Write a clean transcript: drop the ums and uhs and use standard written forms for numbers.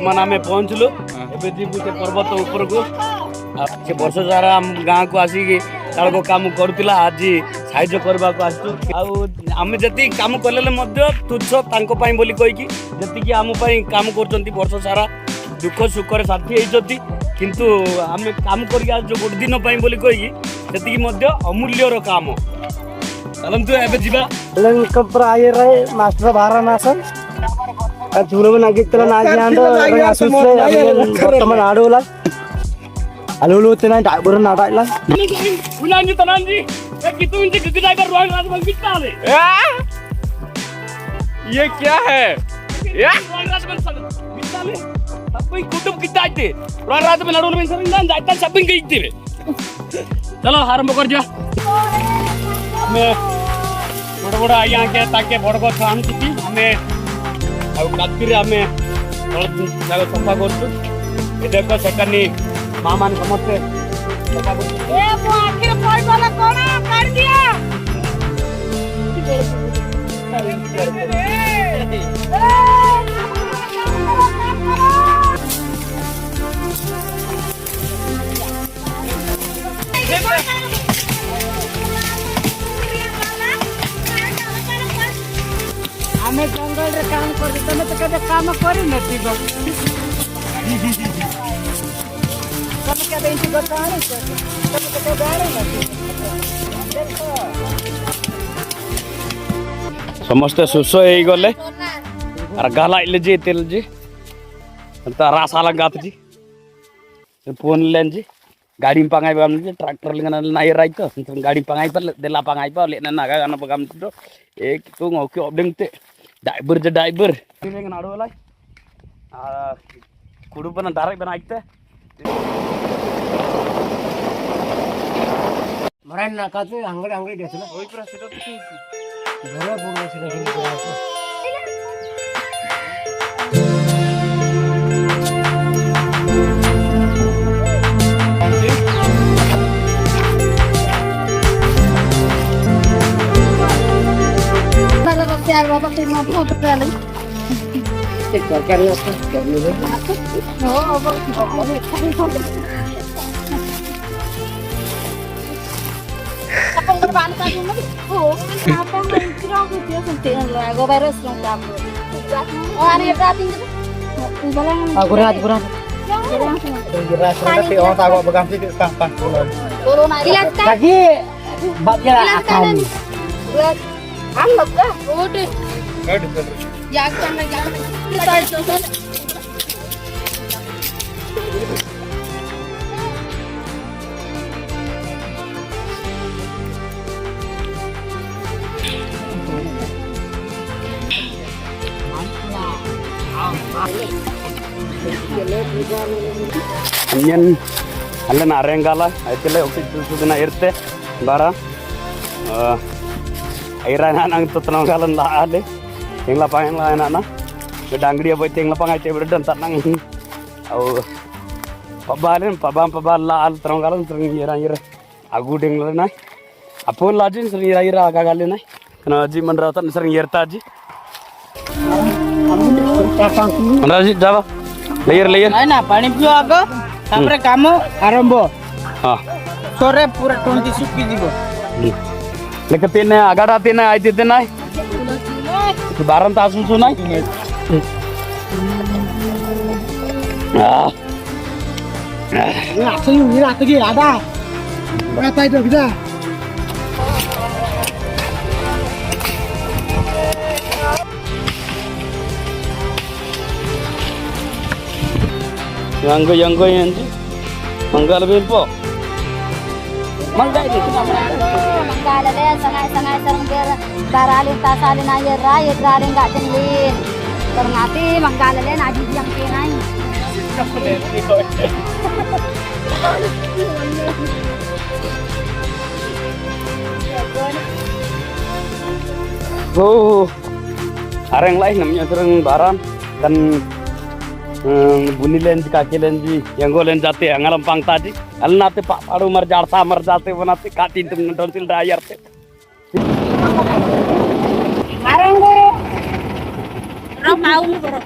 बर्तमान आम पहुँचलु जीवु से पर्वत ऊपर को से वर्ष सारा आम गाँव को आसिक को काम करुला आज साहाଯ୍य करने को आसु आम जी कम कले तुच्छ तांपाई बोली कहीकि जी आम काम कर वर्ष सारा दुख सुख साथी होती किंतु आम काम कर गोटे दिन बोली कहीकि जी अमूल्यर काम चलतु एवं जावा मास्टर बाहर नासन चूरब नागितला वर्तमान आडोला अलुलु तना डाबर नाडाला बुलांजी तनांजी कितु इंच ड्राइवर रोहन राजबंग कितना ले ये क्या है रोहन राजबंग कितना ले सब कोई कुटुंब कितना आते रोहन राजबंग नडुल में सरिंदा जाता सब कई इत्ते चलो आरंभ कर जा मैं बड़ बड़ आया के ताके बड़ गछ आनती हमें आ रात्रि रे हमें जागा सफा करछु ए देखो सेकनी मां मान समझते सफा करछु ए मो आखिर कोई वाला कोना कर दिया हमें जंगल रे काम कर तमे तो कदे काम करी नथी बा तमे कदे इंటి बताने तमे कदे गाड़ी नथी समस्त सुसो हे गले अर गालाइले जे तेल जे त रासाला गात जी फोन लेन जी गाड़ी में पंगाई बाम जी ट्रैक्टर लेना नाई राइट तो गाड़ी पंगाई पर देला पंगाई पर लेना नागा गाना पगाम तो एक तो ओके ओबडिंग ते ड्राइवर लेंगे नाडोला कुडु बना डायरेक्ट बनाइते मरान नाकाते अंगड़ी देसला ओई पूरा सेट तो घरे बोल से यार बाबा ते मत फोट पहले एक सरकारी ऑफिस कर ले हो अपन बर्बाद कर दूं हो आप हम इतना कुछ सुनते हैं लागो वायरस नो काम और ये रात दिन वाला गुरात से और ताको बगाम से का corona lagi baknya akan Anggap lah, udah. Jangan Onion, alla narengala, aitile oxygen irte, bara. Airan nang tutnong kalan la ale, yang lapangan la anak na, kedangri apa yang lapangan cewek dan tanang ini, au pabal la al terong kalan sering ira agu deng la na, apun lajin sering ira agak kali na, kena aji menratan sering irta aji, mana aji jawab, layer, ना पानी पियो आगो तापरे काम आरंभ हाँ, सोरे पूरा 20 सुकी जीवो लेकिन तेने आगाड़ा तेने आई देते ना, बारन तासुन सुना, ini lagi ada, berapa itu bisa? yang gue yanti, manggal belpo, manggal itu nama. Manggal le sangai sarung ber baralin tasalin ayer raya galing enggak jenglin. Terngati manggal le naji yang kenai. Oh, areng lain namanya sering baran dan बुनी लें जी काके लें जी यंगो लें जाते अंगलम पंगता जी अलनाते पाड़ो मर जाते बनाते काटी तुम डोंसिल ड्रायर ते Arang guru. Rok tahu nih guru.